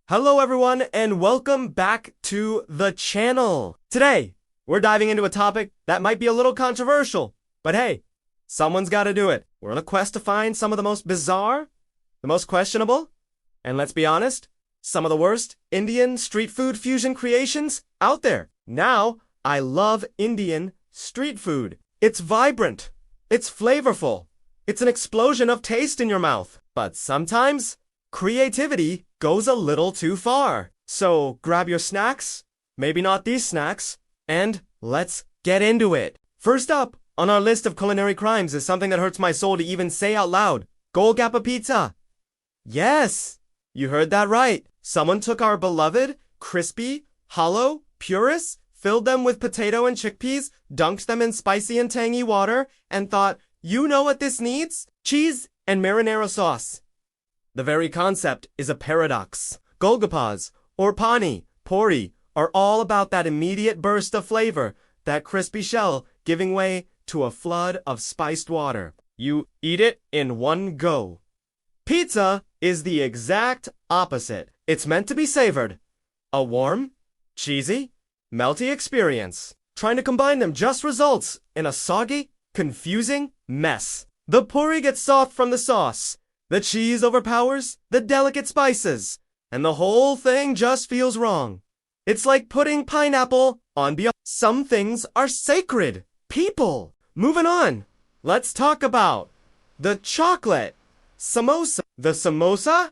Hello everyone and welcome back to the channel. Today, we're diving into a topic that might be a little controversial, but hey, someone's gotta do it. We're on a quest to find some of the most bizarre, the most questionable, and let's be honest, some of the worst Indian street food fusion creations out there. Now, I love Indian street food. It's vibrant, it's flavorful, it's an explosion of taste in your mouth, but sometimes creativity goes a little too far. So grab your snacks, maybe not these snacks, and let's get into it. First up on our list of culinary crimes is something that hurts my soul to even say out loud. Golgappa Pizza. Yes, you heard that right. Someone took our beloved, crispy, hollow, puris, filled them with potato and chickpeas, dunked them in spicy and tangy water, and thought, you know what this needs? Cheese and marinara sauce. The very concept is a paradox. Golgappas, or pani, puri, are all about that immediate burst of flavor, that crispy shell giving way to a flood of spiced water. You eat it in one go. Pizza is the exact opposite. It's meant to be savored. A warm, cheesy, melty experience. Trying to combine them just results in a soggy, confusing mess. The puri gets soft from the sauce. The cheese overpowers the delicate spices, and the whole thing just feels wrong. It's like putting pineapple on beyond. Some things are sacred. People. Moving on. Let's talk about the chocolate samosa. The samosa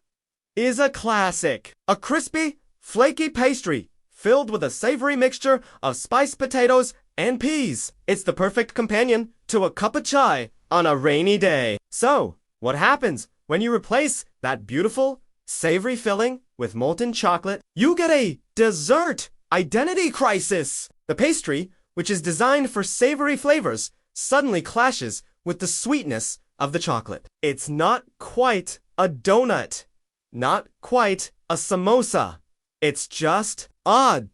is a classic. A crispy, flaky pastry filled with a savory mixture of spiced potatoes and peas. It's the perfect companion to a cup of chai on a rainy day. So, what happens when you replace that beautiful, savory filling with molten chocolate? You get a dessert identity crisis. The pastry, which is designed for savory flavors, suddenly clashes with the sweetness of the chocolate. It's not quite a donut, not quite a samosa. It's just odd.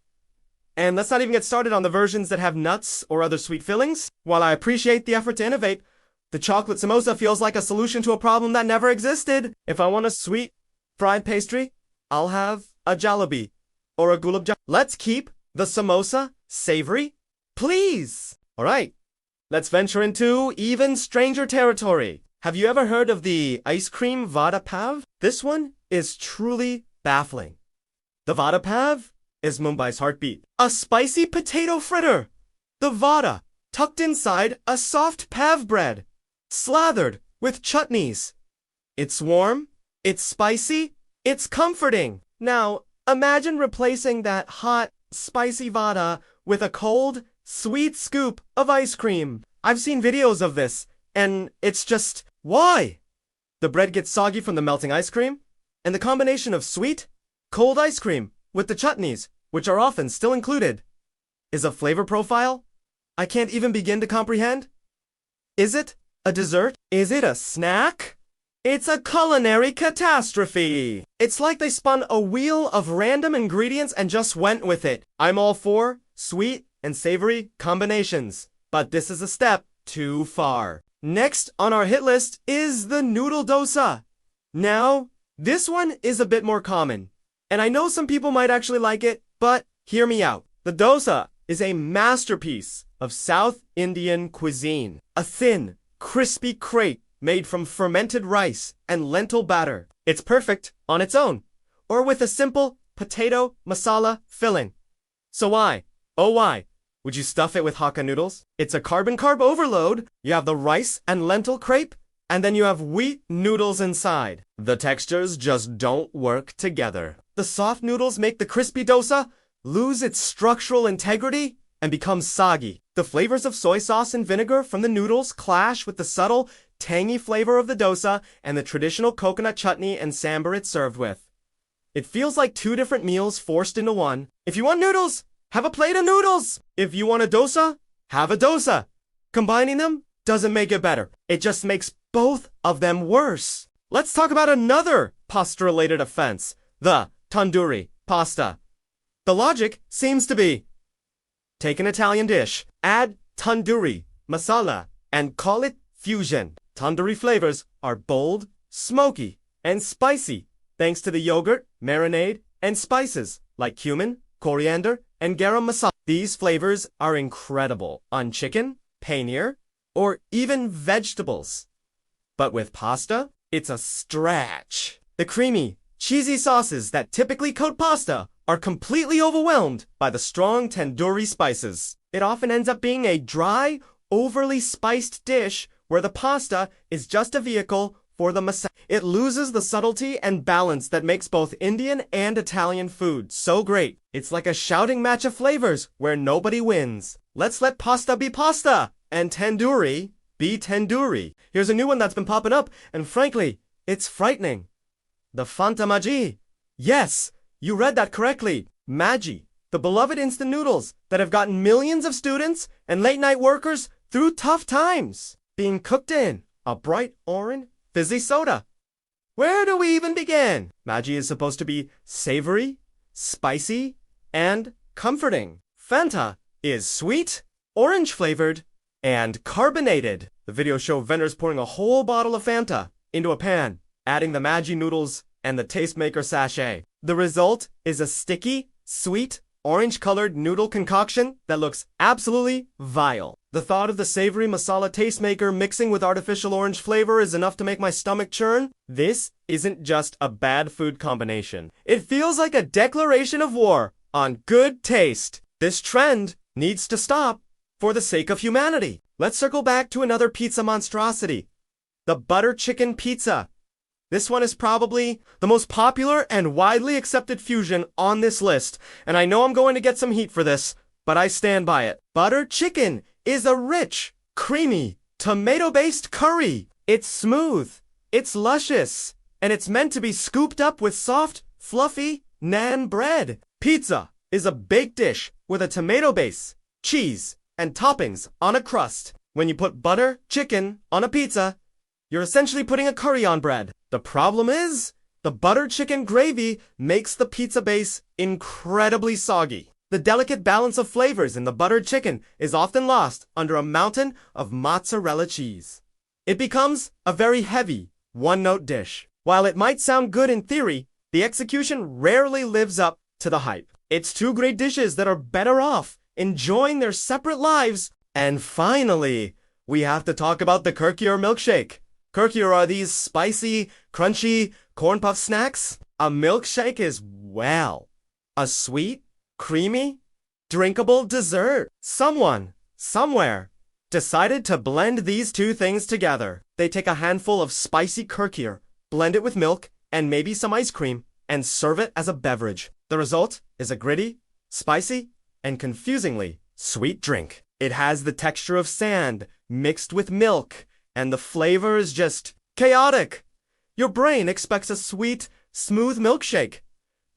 And let's not even get started on the versions that have nuts or other sweet fillings. While I appreciate the effort to innovate, the chocolate samosa feels like a solution to a problem that never existed. If I want a sweet fried pastry, I'll have a jalebi or a gulab jamun. Let's keep the samosa savory, please. All right, let's venture into even stranger territory. Have you ever heard of the ice cream vada pav? This one is truly baffling. The vada pav is Mumbai's heartbeat. A spicy potato fritter. The vada tucked inside a soft pav bread, slathered with chutneys. It's warm, it's spicy, it's comforting. Now, imagine replacing that hot, spicy vada with a cold, sweet scoop of ice cream. I've seen videos of this, and it's just, why? The bread gets soggy from the melting ice cream, and the combination of sweet, cold ice cream with the chutneys, which are often still included, is a flavor profile I can't even begin to comprehend. Is it a dessert? Is it a snack? It's a culinary catastrophe. It's like they spun a wheel of random ingredients and just went with it. I'm all for sweet and savory combinations, but this is a step too far. Next on our hit list is the noodle dosa. Now, this one is a bit more common, and I know some people might actually like it, but hear me out. The dosa is a masterpiece of South Indian cuisine. A thin, crispy crepe made from fermented rice and lentil batter. It's perfect on its own, or with a simple potato masala filling. So why, oh why, would you stuff it with Hakka noodles? It's a carb overload. You have the rice and lentil crepe, and then you have wheat noodles inside. The textures just don't work together. The soft noodles make the crispy dosa lose its structural integrity and become soggy. The flavors of soy sauce and vinegar from the noodles clash with the subtle, tangy flavor of the dosa and the traditional coconut chutney and sambar it's served with. It feels like two different meals forced into one. If you want noodles, have a plate of noodles. If you want a dosa, have a dosa. Combining them doesn't make it better. It just makes both of them worse. Let's talk about another pasta-related offense, the tandoori pasta. The logic seems to be, take an Italian dish, add tandoori masala, and call it fusion. Tandoori flavors are bold, smoky, and spicy, thanks to the yogurt, marinade, and spices like cumin, coriander, and garam masala. These flavors are incredible on chicken, paneer, or even vegetables. But with pasta, it's a stretch. The creamy, cheesy sauces that typically coat pasta are completely overwhelmed by the strong tandoori spices. It often ends up being a dry, overly spiced dish where the pasta is just a vehicle for the masala. It loses the subtlety and balance that makes both Indian and Italian food so great. It's like a shouting match of flavors where nobody wins. Let's let pasta be pasta and tandoori be tandoori. Here's a new one that's been popping up, and frankly, it's frightening. The Fanta Maggi. Yes, you read that correctly. Maggi, the beloved instant noodles that have gotten millions of students and late-night workers through tough times, being cooked in a bright orange fizzy soda. Where do we even begin? Maggi is supposed to be savory, spicy, and comforting. Fanta is sweet, orange-flavored, and carbonated. The video showed vendors pouring a whole bottle of Fanta into a pan, adding the Maggi noodles and the tastemaker sachet. The result is a sticky, sweet, orange-colored noodle concoction that looks absolutely vile. The thought of the savory masala tastemaker mixing with artificial orange flavor is enough to make my stomach churn. This isn't just a bad food combination. It feels like a declaration of war on good taste. This trend needs to stop for the sake of humanity. Let's circle back to another pizza monstrosity, the butter chicken pizza. This one is probably the most popular and widely accepted fusion on this list, and I know I'm going to get some heat for this, but I stand by it. Butter chicken is a rich, creamy, tomato-based curry. It's smooth, it's luscious, and it's meant to be scooped up with soft, fluffy naan bread. Pizza is a baked dish with a tomato base, cheese, and toppings on a crust. When you put butter chicken on a pizza, you're essentially putting a curry on bread. The problem is, the butter chicken gravy makes the pizza base incredibly soggy. The delicate balance of flavors in the buttered chicken is often lost under a mountain of mozzarella cheese. It becomes a very heavy, one-note dish. While it might sound good in theory, the execution rarely lives up to the hype. It's two great dishes that are better off enjoying their separate lives. And finally, we have to talk about the Kurkure milkshake. Kurkure are these spicy, crunchy corn puff snacks. A milkshake is, well, a sweet, creamy, drinkable dessert. Someone, somewhere, decided to blend these two things together. They take a handful of spicy Kurkure, blend it with milk, and maybe some ice cream, and serve it as a beverage. The result is a gritty, spicy, and confusingly sweet drink. It has the texture of sand mixed with milk, and the flavor is just chaotic. Your brain expects a sweet, smooth milkshake,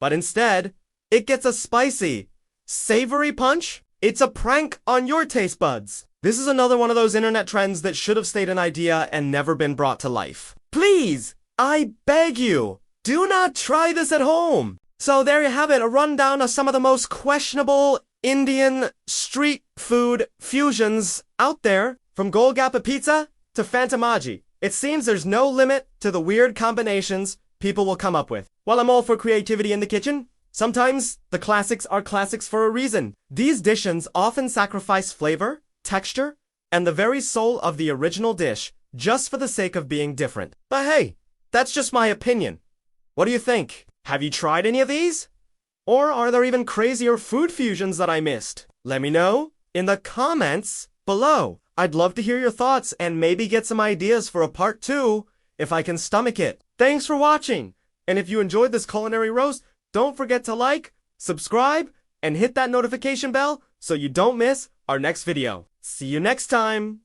but instead, it gets a spicy, savory punch. It's a prank on your taste buds. This is another one of those internet trends that should have stayed an idea and never been brought to life. Please, I beg you, do not try this at home. So there you have it, a rundown of some of the most questionable Indian street food fusions out there, from Golgappa Pizza to Fanta Maggi. It seems there's no limit to the weird combinations people will come up with. While I'm all for creativity in the kitchen, sometimes the classics are classics for a reason. These dishes often sacrifice flavor, texture, and the very soul of the original dish just for the sake of being different. But hey, that's just my opinion. What do you think? Have you tried any of these? Or are there even crazier food fusions that I missed? Let me know in the comments below. I'd love to hear your thoughts and maybe get some ideas for a part 2 if I can stomach it. Thanks for watching, and if you enjoyed this culinary roast, don't forget to like, subscribe, and hit that notification bell so you don't miss our next video. See you next time!